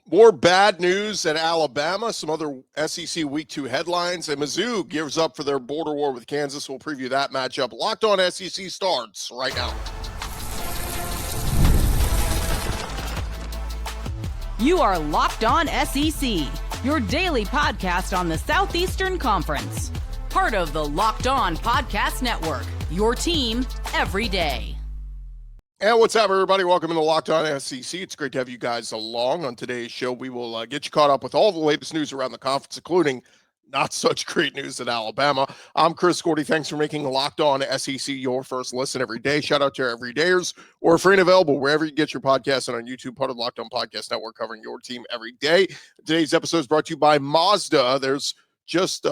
More bad news at Alabama, some other SEC Week 2 headlines, and Mizzou gears up for their border war with Kansas. We'll preview that matchup. Locked On SEC starts right now. You are Locked On SEC, your daily podcast on the Southeastern Conference. Part of the Locked On Podcast Network, your team every day. And what's up, everybody? Welcome to the Locked On SEC. It's great to have you guys along. On today's show, we will get you caught up with all the latest news around the conference, including not such great news at Alabama. I'm Chris Gordy. Thanks for making Locked On SEC your first listen every day. Shout out to our everydayers. We're free and available wherever you get your podcasts and on YouTube, part of the Locked On Podcast Network, covering your team every day. Today's episode is brought to you by Mazda. There's just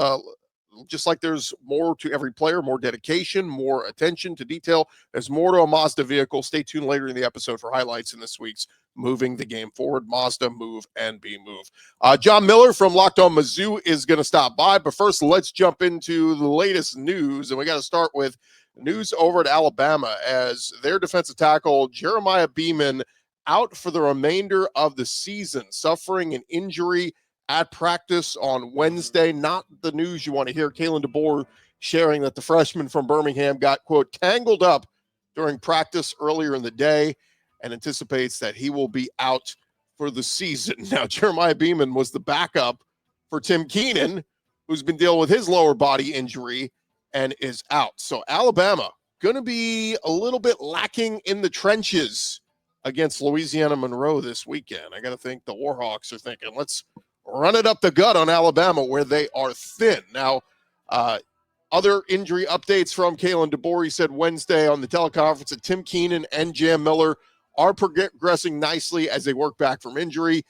like there's more to every player, more dedication, more attention to detail. There's more to a Mazda vehicle. Stay tuned later in the episode for highlights in this week's Moving the Game Forward. Mazda, move and be moved. John Miller from Locked On Mizzou is going to stop by. But first, let's jump into the latest news. And we got to start with news over at Alabama as their defensive tackle, Jeremiah Beeman, out for the remainder of the season, suffering an injury at practice on Wednesday. Not the news you want to hear. Kalen DeBoer sharing that the freshman from Birmingham got, quote, tangled up during practice earlier in the day and anticipates that he will be out for the season. Now, Jeremiah Beeman was the backup for Tim Keenan, who's been dealing with his lower body injury and is out. So Alabama going to be a little bit lacking in the trenches against Louisiana Monroe this weekend. I got to think the Warhawks are thinking, let's run it up the gut on Alabama where they are thin. Now, other injury updates from Kalen DeBoer. He said Wednesday on the teleconference that Tim Keenan and Jam Miller are progressing nicely as they work back from injury.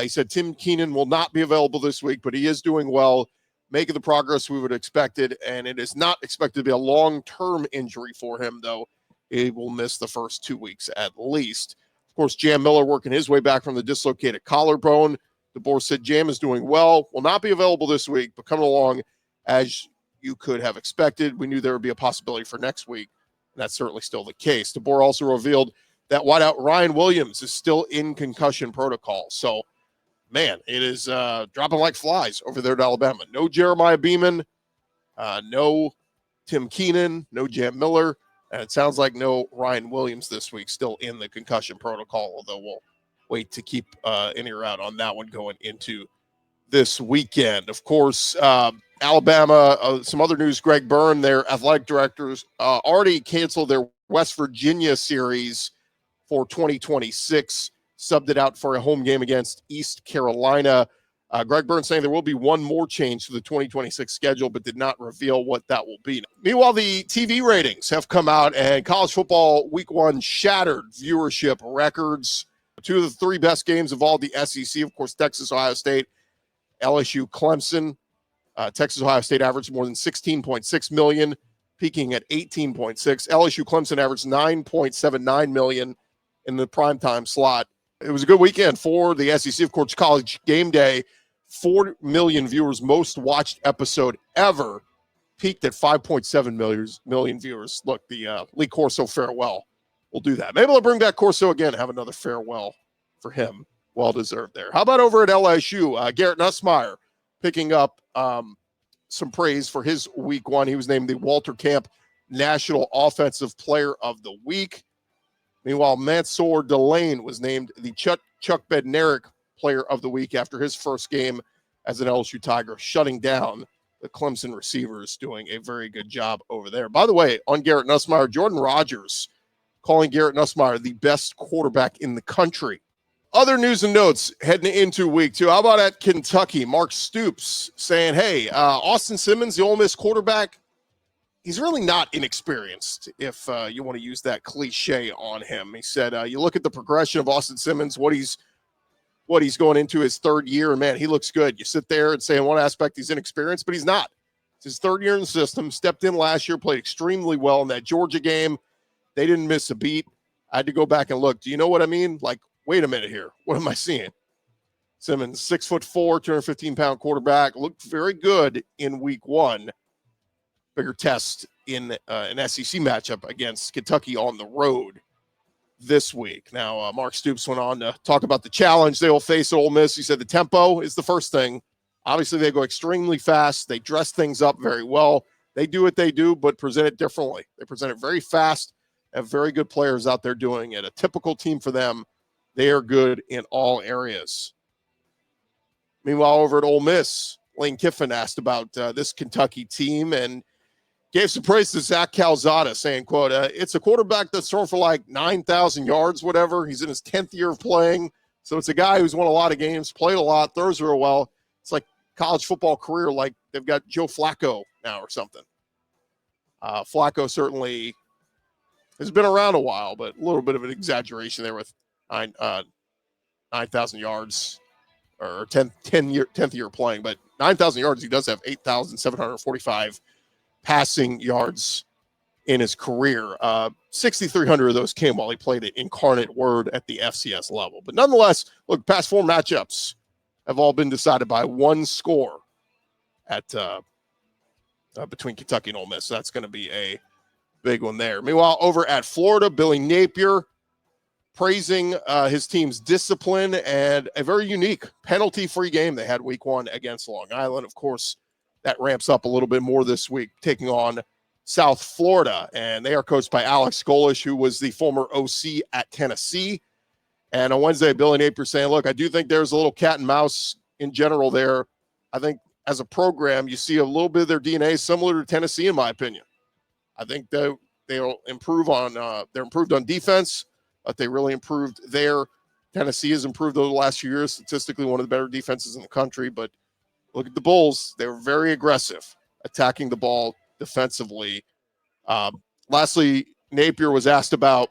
He said Tim Keenan will not be available this week, but he is doing well, making the progress we would have expected, and it is not expected to be a long-term injury for him, though. He will miss the first 2 weeks at least. Of course, Jam Miller working his way back from the dislocated collarbone. DeBoer said Jam is doing well, will not be available this week, but coming along as you could have expected. We knew there would be a possibility for next week, and that's certainly still the case. DeBoer also revealed that wideout Ryan Williams is still in concussion protocol. So, man, it is dropping like flies over there at Alabama. No Jeremiah Beeman, no Tim Keenan, no Jam Miller, and it sounds like no Ryan Williams this week, still in the concussion protocol, although we'll wait to keep an ear out on that one going into this weekend. Of course, Alabama, some other news, Greg Byrne, their athletic directors, already canceled their West Virginia series for 2026, subbed it out for a home game against East Carolina. Greg Byrne saying there will be one more change to the 2026 schedule, but did not reveal what that will be. Meanwhile, the TV ratings have come out, and college football week 1 shattered viewership records. 2 of the 3 best games of all the SEC, of course, Texas, Ohio State, LSU, Clemson. Texas, Ohio State averaged more than 16.6 million, peaking at 18.6. LSU, Clemson averaged 9.79 million in the primetime slot. It was a good weekend for the SEC. Of course, College Game Day, 4 million viewers, most watched episode ever, peaked at 5.7 million viewers. Look, the Lee Corso farewell. We'll do that. Maybe we'll bring back Corso again and have another farewell for him. Well-deserved there. How about over at LSU? Garrett Nussmeier picking up some praise for his week 1. He was named the Walter Camp National Offensive Player of the Week. Meanwhile, Mansour Delane was named the Chuck Bednarik Player of the Week after his first game as an LSU Tiger, shutting down the Clemson receivers, doing a very good job over there. By the way, on Garrett Nussmeier, Jordan Rogers calling Garrett Nussmeier the best quarterback in the country. Other news and notes heading into week 2. How about at Kentucky? Mark Stoops saying, hey, Austin Simmons, the Ole Miss quarterback, he's really not inexperienced, if you want to use that cliche on him. He said, you look at the progression of Austin Simmons, what he's going into his 3rd year, and man, he looks good. You sit there and say in one aspect he's inexperienced, but he's not. It's his 3rd year in the system, stepped in last year, played extremely well in that Georgia game. They didn't miss a beat. I had to go back and look. Do you know what I mean? Like, wait a minute here. What am I seeing? Simmons, 6'4", 215-pound quarterback, looked very good in week 1. Bigger test in an SEC matchup against Kentucky on the road. this week. Now, Mark Stoops went on to talk about the challenge they will face at Ole Miss. He said the tempo is the first thing. Obviously, they go extremely fast. They dress things up very well. They do what they do, but present it differently. They present it very fast, have very good players out there doing it. A typical team for them. They are good in all areas. Meanwhile, over at Ole Miss, Lane Kiffin asked about this Kentucky team and gave some praise to Zach Calzada, saying, quote, it's a quarterback that's thrown for like 9,000 yards, whatever. He's in his 10th year of playing. So it's a guy who's won a lot of games, played a lot, throws real well. It's like college football career, like they've got Joe Flacco now or something. Flacco certainly has been around a while, but a little bit of an exaggeration there with 9,000 yards or 10th year playing. But 9,000 yards, he does have 8,745 passing yards in his career. 6,300 of those came while he played at Incarnate Word at the FCS level. But nonetheless, look, past 4 matchups have all been decided by one score at between Kentucky and Ole Miss. So that's going to be a big one there. Meanwhile, over at Florida, Billy Napier praising his team's discipline and a very unique penalty-free game they had week 1 against Long Island. Of course, that ramps up a little bit more this week, taking on South Florida. And they are coached by Alex Golish, who was the former OC at Tennessee. And on Wednesday, Billy Napier saying, look, I do think there's a little cat and mouse in general there. I think as a program, you see a little bit of their DNA similar to Tennessee, in my opinion. I think they'll improve on they're improved on defense, but they really improved there. Tennessee has improved over the last few years, statistically one of the better defenses in the country. But look at the Bulls. They were very aggressive, attacking the ball defensively. Lastly, Napier was asked about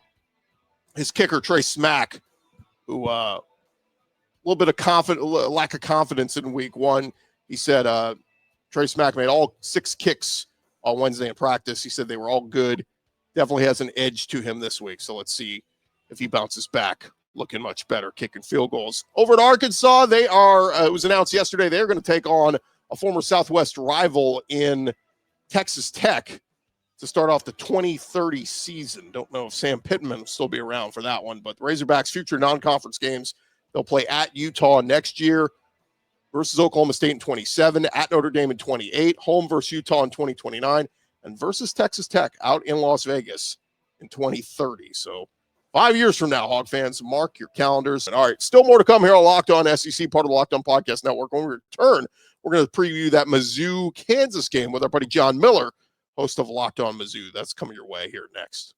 his kicker, Trey Smack, who a little bit of lack of confidence in week 1. He said Trey Smack made all 6 kicks on Wednesday in practice. He said they were all good. Definitely has an edge to him this week. So let's see if he bounces back, looking much better, kicking field goals. Over at Arkansas, they are, it was announced yesterday, they're going to take on a former Southwest rival in Texas Tech to start off the 2030 season. Don't know if Sam Pittman will still be around for that one, but the Razorbacks' future non-conference games, they'll play at Utah next year versus Oklahoma State in 27, at Notre Dame in 28, home versus Utah in 2029, and versus Texas Tech out in Las Vegas in 2030. So 5 years from now, Hog fans, mark your calendars. And all right, still more to come here on Locked On SEC, part of the Locked On Podcast Network. When we return, we're going to preview that Mizzou-Kansas game with our buddy John Miller, host of Locked On Mizzou. That's coming your way here next.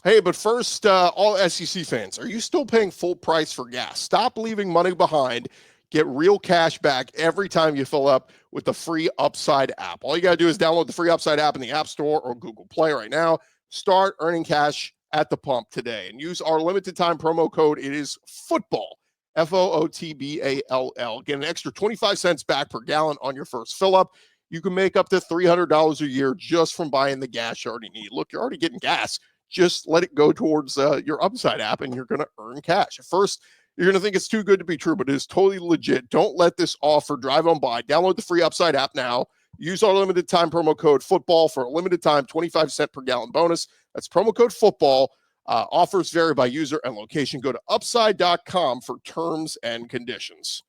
Hey, but first, all SEC fans, are you still paying full price for gas? Stop leaving money behind. Get real cash back every time you fill up with the free Upside app. All you got to do is download the free Upside app in the App Store or Google Play right now. Start earning cash at the pump today and use our limited time promo code. It is football, FOOTBALL. Get an extra 25 cents back per gallon on your first fill up. You can make up to $300 a year just from buying the gas you already need. Look, you're already getting gas. Just let it go towards your Upside app and you're going to earn cash. At first, you're going to think it's too good to be true, but it is totally legit. Don't let this offer drive on by. Download the free Upside app now. Use our limited time promo code football for a limited time 25-cent per gallon bonus. That's promo code football. Offers vary by user and location. Go to upside.com for terms and conditions.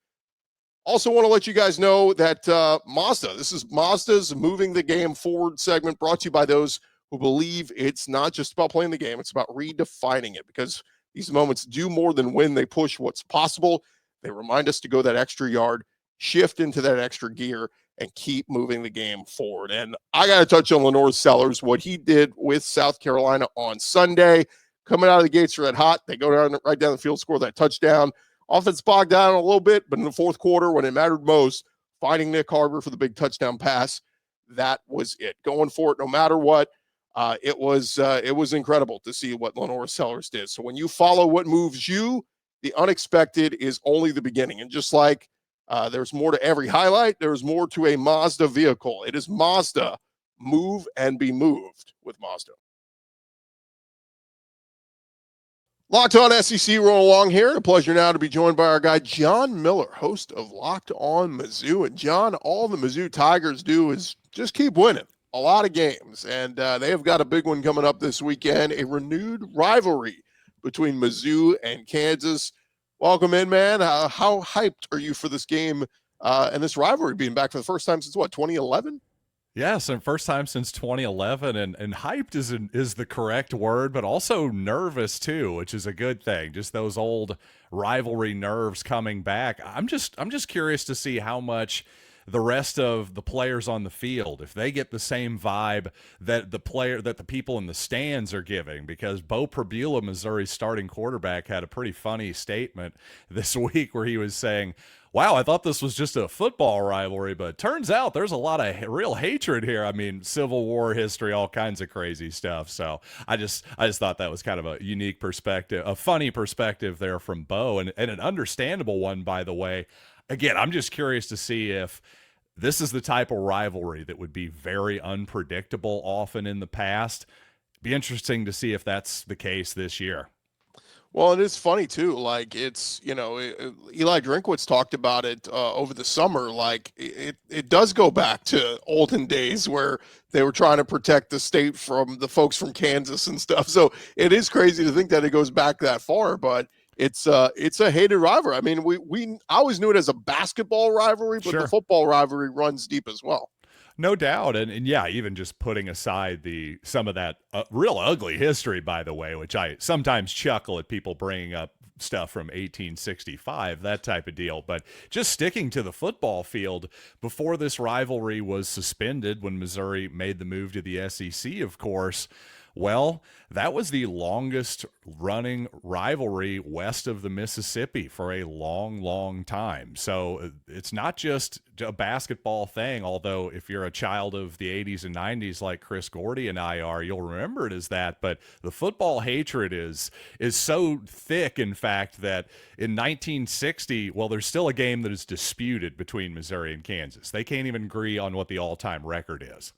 Also want to let you guys know that Mazda, this is Mazda's Moving the Game Forward segment, brought to you by those who believe it's not just about playing the game, it's about redefining it, because these moments do more than win. They push what's possible. They remind us to go that extra yard, shift into that extra gear, and keep moving the game forward. And I got to touch on Lenore Sellers, what he did with South Carolina on Sunday. Coming out of the gates red hot. They go down right down the field, score that touchdown. Offense bogged down a little bit, but in the fourth quarter, when it mattered most, finding Nick Harbor for the big touchdown pass, that was it. Going for it no matter what. It was incredible to see what Lenore Sellers did. So when you follow what moves you, the unexpected is only the beginning. And just like there's more to every highlight, there's more to a Mazda vehicle. It is Mazda. Move and be moved with Mazda. Locked On SEC rolling along here. A pleasure now to be joined by our guy, John Miller, host of Locked On Mizzou. And John, all the Mizzou Tigers do is just keep winning. a lot of games, and they have got a big one coming up this weekend, a renewed rivalry between Mizzou and Kansas. Welcome in, man. How hyped are you for this game and this rivalry being back for the first time since, 2011? Yes, and first time since 2011, and hyped is the correct word, but also nervous too, which is a good thing. Just those old rivalry nerves coming back. I'm just curious to see how much the rest of the players on the field, if they get the same vibe that the people in the stands are giving, because Bo Prabula, Missouri's starting quarterback, had a pretty funny statement this week where he was saying, wow, I thought this was just a football rivalry, but turns out there's a lot of real hatred here. I mean, Civil War history, all kinds of crazy stuff. So I just thought that was kind of a unique perspective, a funny perspective there from Bo, and an understandable one, by the way. Again, I'm just curious to see if this is the type of rivalry that would be very unpredictable often in the past. Be interesting to see if that's the case this year. Well, it is funny too. Like it's, Eli Drinkwitz talked about it over the summer. Like it does go back to olden days where they were trying to protect the state from the folks from Kansas and stuff. So it is crazy to think that it goes back that far, but it's a hated rivalry. I mean, I always knew it as a basketball rivalry, but Sure. The football rivalry runs deep as well. No doubt. And yeah, even just putting aside some of that real ugly history, by the way, which I sometimes chuckle at people bringing up stuff from 1865, that type of deal. But just sticking to the football field, before this rivalry was suspended, when Missouri made the move to the SEC, of course, well, that was the longest running rivalry west of the Mississippi for a long, long time. So it's not just a basketball thing, although if you're a child of the 80s and 90s like Chris Gordy and I are, you'll remember it as that. But the football hatred is so thick, in fact, that in 1960, well, there's still a game that is disputed between Missouri and Kansas. They can't even agree on what the all-time record is.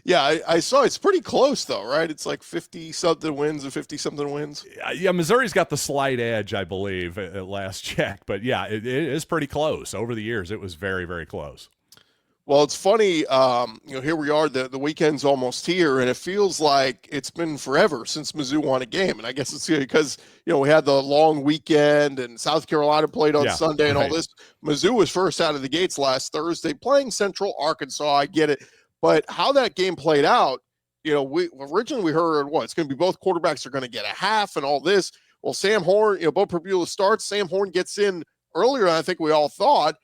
Yeah, I saw it's pretty close though, right? It's like 50-something wins and 50-something wins. Yeah, Missouri's got the slight edge, I believe, at last check. But yeah, it is pretty close. Over the years, it was very, very close. Well, it's funny, here we are, the weekend's almost here, and it feels like it's been forever since Mizzou won a game. And I guess it's because, we had the long weekend and South Carolina played on Sunday and all this. Mizzou was first out of the gates last Thursday playing Central Arkansas. I get it. But how that game played out, we originally heard it's going to be both quarterbacks are going to get a half and all this. Well, Sam Horn, Bo Prabula starts. Sam Horn gets in earlier than I think we all thought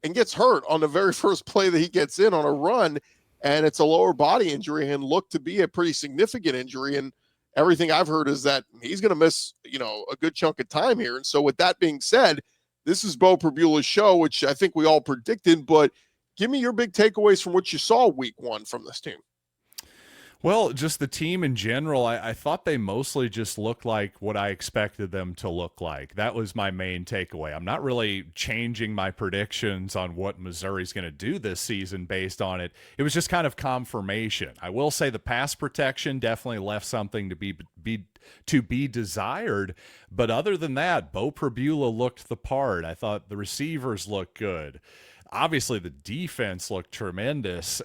and gets hurt on the very first play that he gets in on a run. And it's a lower body injury and looked to be a pretty significant injury. And everything I've heard is that he's going to miss, a good chunk of time here. And so with that being said, this is Bo Prabula's show, which I think we all predicted, but give me your big takeaways from what you saw week one from this team. Well, just the team in general, I thought they mostly just looked like what I expected them to look like. That was my main takeaway. I'm not really changing my predictions on what Missouri's going to do this season based on it. It was just kind of confirmation. I will say the pass protection definitely left something to be desired, but other than that, Bo Prabula looked the part. I thought the receivers looked good. Obviously, the defense looked tremendous,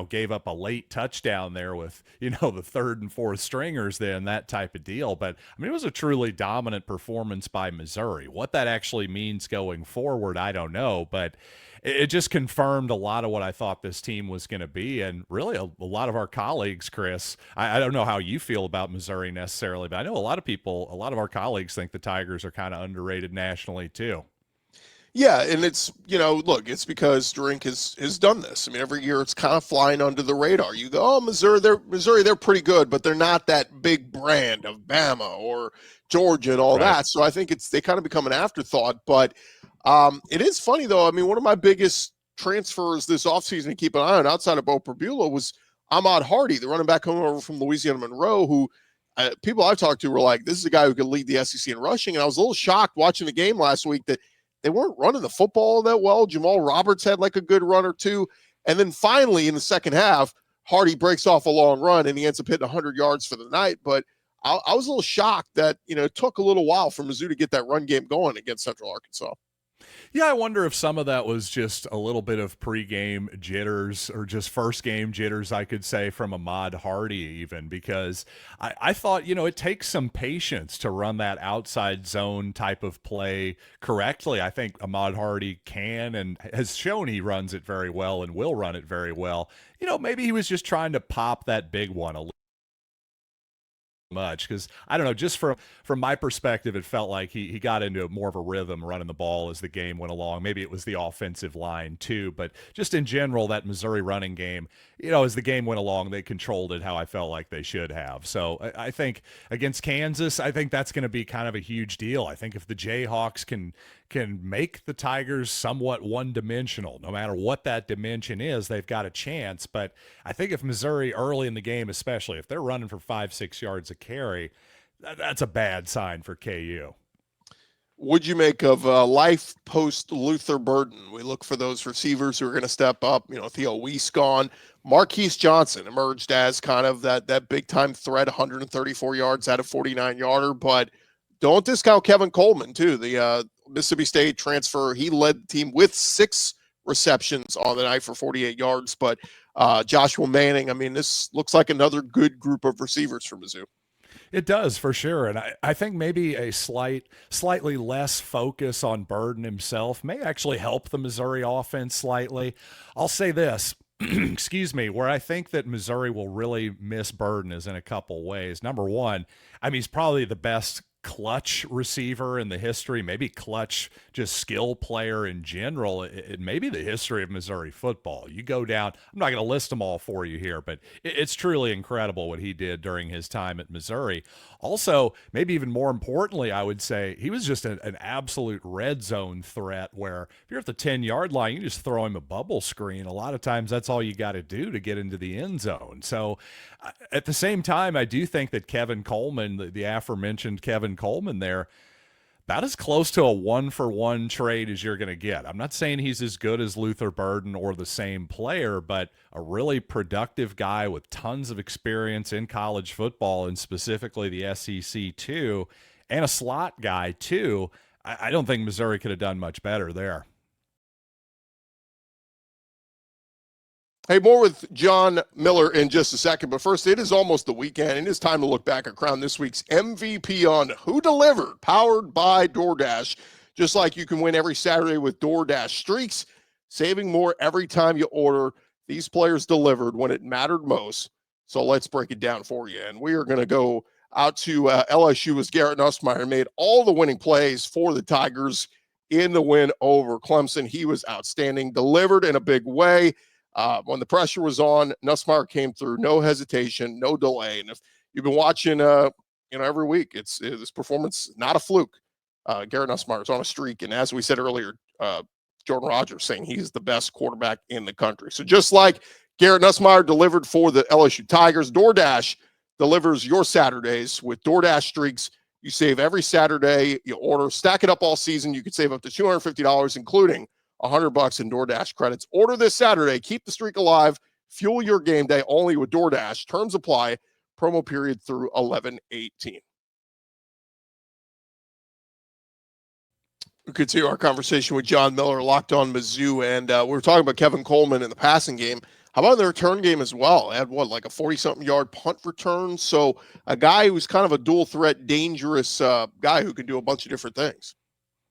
gave up a late touchdown there with, the third and fourth stringers then, that type of deal. But, I mean, it was a truly dominant performance by Missouri. What that actually means going forward, I don't know. But it just confirmed a lot of what I thought this team was going to be. And really, a lot of our colleagues, Chris, I don't know how you feel about Missouri necessarily, but I know a lot of our colleagues think the Tigers are kind of underrated nationally too. Yeah, and it's, look, it's because Drink has done this. I mean, every year it's kind of flying under the radar. You go, oh, Missouri, they're pretty good, but they're not that big brand of Bama or Georgia and all that. So I think they kind of become an afterthought. But it is funny, though. I mean, one of my biggest transfers this offseason to keep an eye on outside of Bo Prabula was Ahmad Hardy, the running back coming over from Louisiana Monroe, who people I've talked to were like, this is a guy who could lead the SEC in rushing. And I was a little shocked watching the game last week that they weren't running the football that well. Jamal Roberts had like a good run or two. And then finally in the second half, Hardy breaks off a long run and he ends up hitting 100 yards for the night. But I was a little shocked that, it took a little while for Mizzou to get that run game going against Central Arkansas. Yeah, I wonder if some of that was just a little bit of pregame jitters or just first game jitters, I could say, from Ahmad Hardy, even because I thought, it takes some patience to run that outside zone type of play correctly. I think Ahmad Hardy can and has shown he runs it very well and will run it very well. Maybe he was just trying to pop that big one a little much because I don't know, just from my perspective, it felt like he got into more of a rhythm running the ball as the game went along. Maybe it was the offensive line too, but just in general, that Missouri running game, as the game went along, they controlled it how I felt like they should have. So I think against Kansas, I think that's going to be kind of a huge deal. I think if the Jayhawks can make the Tigers somewhat one-dimensional, no matter what that dimension is, they've got a chance. But I think if Missouri early in the game, especially if they're running for 5-6 yards a carry, that's a bad sign for KU. What'd you make of life post Luther Burden? We look for those receivers who are going to step up. Theo Weiss gone. Marquise Johnson emerged as kind of that big-time threat, 134 yards out of 49-yarder. But don't discount Kevin Coleman, too, the Mississippi State transfer. He led the team with 6 receptions on the night for 48 yards. But Joshua Manning, this looks like another good group of receivers for Mizzou. It does, for sure. And I think maybe a slightly less focus on Burden himself may actually help the Missouri offense slightly. I'll say this, excuse me, where I think that Missouri will really miss Burden is in a couple ways. Number one, he's probably the best clutch receiver in the history, maybe clutch just skill player in general. It may be the history of Missouri football. You go down, I'm not going to list them all for you here, but it's truly incredible what he did during his time at Missouri. Also, maybe even more importantly, I would say he was just an absolute red zone threat where if you're at the 10-yard line, you just throw him a bubble screen. A lot of times that's all you got to do to get into the end zone. So at the same time, I do think that Kevin Coleman, the aforementioned Kevin Coleman there, about as close to a one-for-one trade as you're going to get. I'm not saying he's as good as Luther Burden or the same player, but a really productive guy with tons of experience in college football and specifically the SEC too, and a slot guy too. I don't think Missouri could have done much better there. Hey, more with John Miller in just a second. But first, it is almost the weekend, and it's time to look back and crown this week's MVP on Who Delivered, powered by DoorDash. Just like you can win every Saturday with DoorDash Streaks, saving more every time you order. These players delivered when it mattered most. So let's break it down for you. And we are going to go out to LSU as Garrett Nussmeier made all the winning plays for the Tigers in the win over Clemson. He was outstanding, delivered in a big way. When the pressure was on, Nussmeier came through, no hesitation, no delay. And if you've been watching, every week, it's this performance, not a fluke. Garrett Nussmeier is on a streak. And as we said earlier, Jordan Rodgers saying he's the best quarterback in the country. So just like Garrett Nussmeier delivered for the LSU Tigers, DoorDash delivers your Saturdays with DoorDash Streaks. You save every Saturday. You order, stack it up all season. You could save up to $250, including $100 in DoorDash credits. Order this Saturday. Keep the streak alive. Fuel your game day only with DoorDash. Terms apply. Promo period through 11/18. We could see our conversation with John Miller, Locked On Mizzou, and we were talking about Kevin Coleman in the passing game. How about the return game as well? Had like a 40-something yard punt return. So a guy who's kind of a dual threat, dangerous guy who can do a bunch of different things.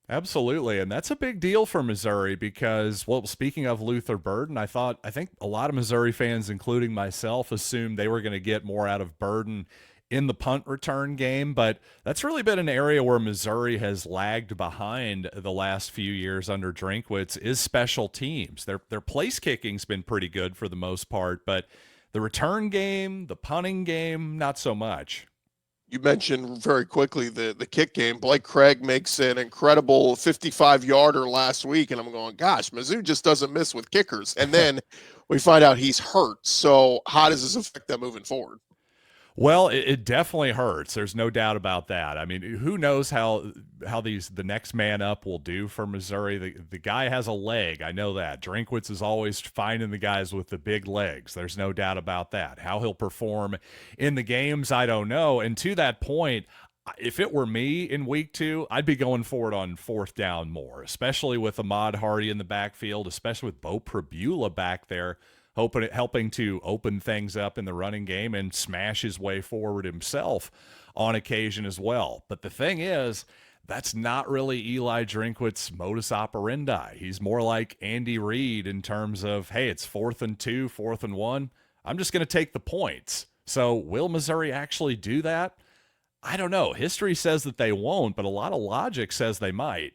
Absolutely, and that's a big deal for Missouri because, speaking of Luther Burden, I think a lot of Missouri fans, including myself, assumed they were going to get more out of Burden in the punt return game, but that's really been an area where Missouri has lagged behind the last few years under Drinkwitz is special teams. Their place kicking's been pretty good for the most part, but the return game, the punting game, not so much. You mentioned very quickly the kick game. Blake Craig makes an incredible 55-yarder last week, and I'm going, gosh, Mizzou just doesn't miss with kickers. And then we find out he's hurt. So how does this affect them moving forward? Well, it definitely hurts. There's no doubt about that. I mean, who knows how the next man up will do for Missouri. The guy has a leg. I know that. Drinkwitz is always finding the guys with the big legs. There's no doubt about that. How he'll perform in the games, I don't know. And to that point, If it were me in week 2, I'd be going for it on 4th down more, especially with Ahmad Hardy in the backfield, especially with Bo Prabula back there, helping to open things up in the running game and smash his way forward himself on occasion as well. But the thing is, that's not really Eli Drinkwitz's modus operandi. He's more like Andy Reid in terms of, hey, it's 4th and 2, 4th and 1. I'm just going to take the points. So will Missouri actually do that? I don't know. History says that they won't, but a lot of logic says they might.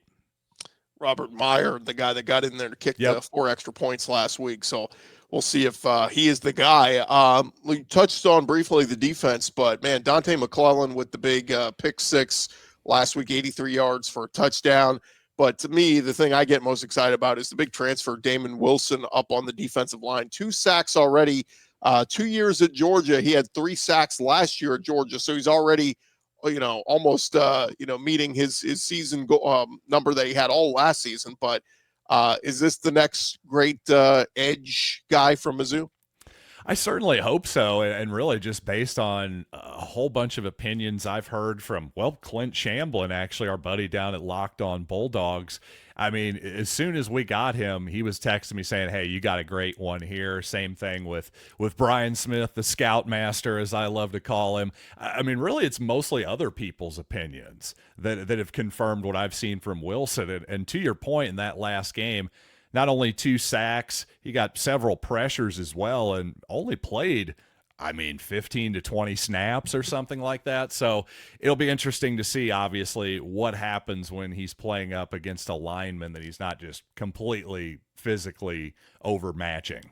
Robert Meyer, the guy that got in there to kick the 4 extra points last week. So we'll see if he is the guy. We touched on briefly the defense, but, man, Dante McClellan with the big pick 6 last week, 83 yards for a touchdown. But to me, the thing I get most excited about is the big transfer, Damon Wilson, up on the defensive line. 2 sacks already. 2 years at Georgia. He had 3 sacks last year at Georgia. So he's already – almost, meeting his season number that he had all last season. But is this the next great edge guy from Mizzou? I certainly hope so, and really just based on a whole bunch of opinions I've heard from, Clint Shamblin, actually, our buddy down at Locked On Bulldogs. I mean, as soon as we got him, he was texting me saying, hey, you got a great one here. Same thing with Brian Smith, the Scoutmaster, as I love to call him. I mean, really, it's mostly other people's opinions that have confirmed what I've seen from Wilson. And to your point, in that last game, not only 2 sacks, he got several pressures as well and only played, 15 to 20 snaps or something like that. So it'll be interesting to see, obviously, what happens when he's playing up against a lineman that he's not just completely physically overmatching.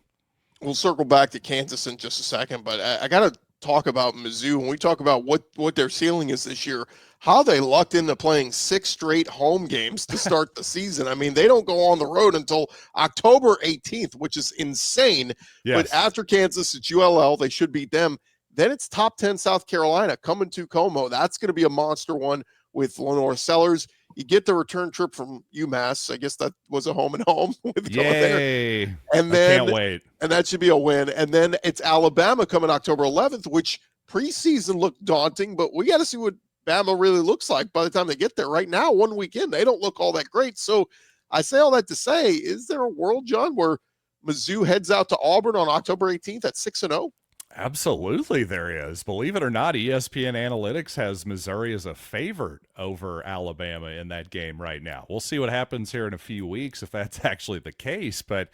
We'll circle back to Kansas in just a second, but I got to talk about Mizzou. When we talk about what their ceiling is this year, how they lucked into playing 6 straight home games to start the season. I mean, they don't go on the road until October 18th, which is insane. Yes. But after Kansas, it's ULL. They should beat them. Then it's top 10 South Carolina coming to Como. That's going to be a monster one with Lenore Sellers. You get the return trip from UMass. I guess that was a home and home with going there. And then, I can't wait. And that should be a win. And then it's Alabama coming October 11th, which preseason looked daunting, but we got to see what Bama really looks like by the time they get there. Right now, one weekend, they don't look all that great. So I say all that to say, is there a world, John, where Mizzou heads out to Auburn on October 18th at 6-0? Absolutely there is. Believe it or not, ESPN Analytics has Missouri as a favorite over Alabama in that game right now. We'll see what happens here in a few weeks if that's actually the case. But,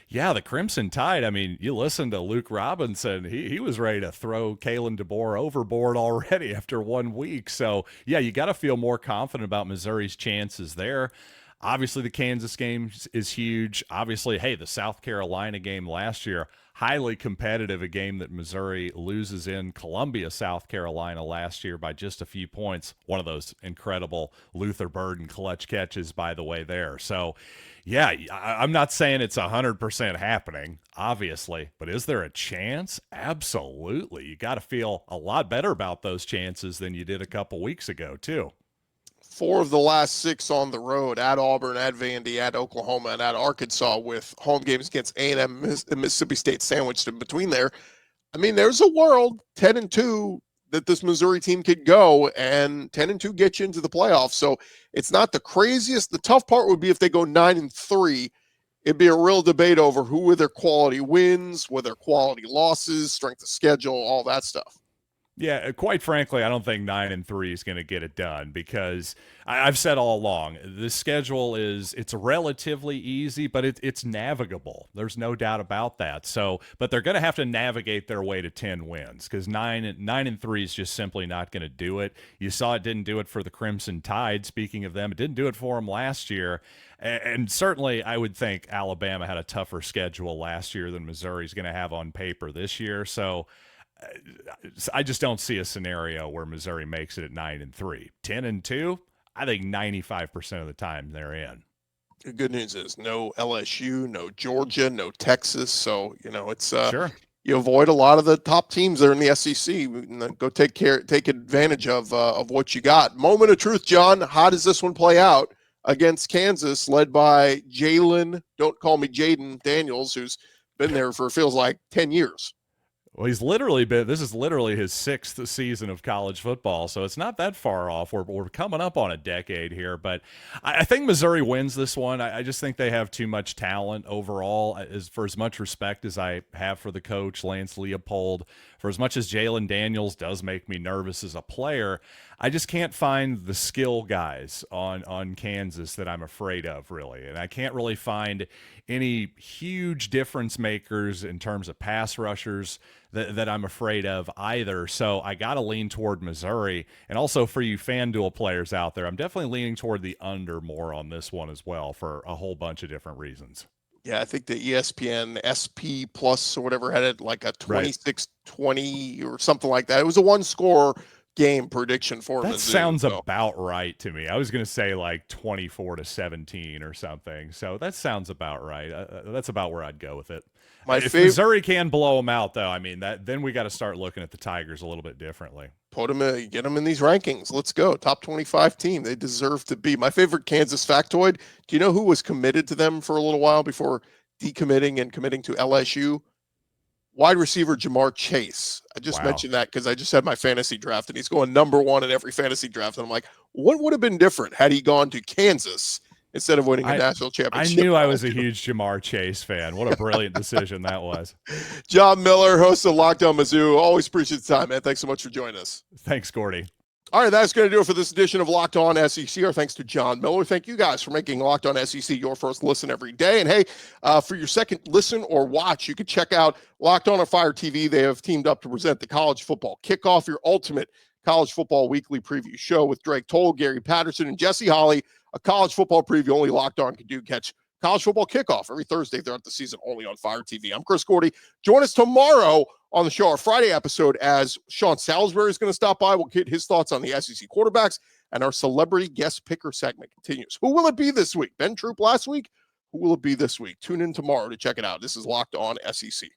yeah, the Crimson Tide, you listen to Luke Robinson. He was ready to throw Kalen DeBoer overboard already after 1 week. So, yeah, you got to feel more confident about Missouri's chances there. Obviously, the Kansas game is huge. Obviously, hey, the South Carolina game last year, highly competitive, a game that Missouri loses in Columbia, South Carolina last year by just a few points. One of those incredible Luther Burden clutch catches, by the way, there. So, yeah, I'm not saying it's 100% happening, obviously, but is there a chance? Absolutely. You got to feel a lot better about those chances than you did a couple weeks ago, too. 4 of the last 6 on the road, at Auburn, at Vandy, at Oklahoma, and at Arkansas, with home games against A&M and Mississippi State sandwiched in between there. There's a world, 10-2, that this Missouri team could go, and 10-2 get you into the playoffs. So it's not the craziest. The tough part would be if they go 9-3. It'd be a real debate over who were their quality wins, were their quality losses, strength of schedule, all that stuff. Yeah, quite frankly, I don't think 9-3 is going to get it done because I've said all along, the schedule it's relatively easy, but it's navigable. There's no doubt about that. So, but they're going to have to navigate their way to 10 wins because 9-3 is just simply not going to do it. You saw it didn't do it for the Crimson Tide. Speaking of them, it didn't do it for them last year. And certainly I would think Alabama had a tougher schedule last year than Missouri's going to have on paper this year. So, I just don't see a scenario where Missouri makes it at 9-3. 10-2, I think 95% of the time they're in. The good news is no LSU, no Georgia, no Texas. So, it's sure. You avoid a lot of the top teams there in the SEC. Go take advantage of what you got. Moment of truth, John. How does this one play out against Kansas, led by Jalen, don't call me Jaden Daniels, who's been there for feels like 10 years? Well, this is literally his 6th season of college football, so it's not that far off. We're coming up on a decade here, but I think Missouri wins this one. I just think they have too much talent overall. For as much respect as I have for the coach, Lance Leopold, for as much as Jalen Daniels does make me nervous as a player, I just can't find the skill guys on Kansas that I'm afraid of, really. And I can't really find any huge difference makers in terms of pass rushers that I'm afraid of either. So I got to lean toward Missouri. And also for you FanDuel players out there, I'm definitely leaning toward the under more on this one as well for a whole bunch of different reasons. Yeah, I think the ESPN SP Plus or whatever had it like a 26-20 or something like that. It was a one-score game prediction for that Mizzou, sounds about right to me. I was going to say like 24-17 or something. So that sounds about right. That's about where I'd go with it. If Missouri can blow them out, though, I mean, then we got to start looking at the Tigers a little bit differently. Get them in these rankings. Let's go. Top 25 team. They deserve to be. My favorite Kansas factoid. Do you know who was committed to them for a little while before decommitting and committing to LSU? Wide receiver Jamar Chase. I just mentioned that because I just had my fantasy draft and he's going number 1 in every fantasy draft. And I'm like, what would have been different had he gone to Kansas instead of winning a national championship? I knew I was a huge Jamar Chase fan. What a brilliant decision that was. John Miller, host of Locked On Mizzou. Always appreciate the time, man. Thanks so much for joining us. Thanks, Gordy. All right, that's going to do it for this edition of Locked On SEC. Our thanks to John Miller. Thank you guys for making Locked On SEC your first listen every day. And hey, for your second listen or watch, you can check out Locked On Fire TV. They have teamed up to present the College Football Kickoff, your ultimate college football weekly preview show with Drake Toll, Gary Patterson, and Jesse Holly. A college football preview only Locked On can do. Catch College Football Kickoff every Thursday throughout the season, only on Fire TV. I'm Chris Gordy. Join us tomorrow on the show, our Friday episode, as Sean Salisbury is going to stop by. We'll get his thoughts on the SEC quarterbacks, and our celebrity guest picker segment continues. Who will it be this week? Ben Troop last week? Who will it be this week? Tune in tomorrow to check it out. This is Locked On SEC.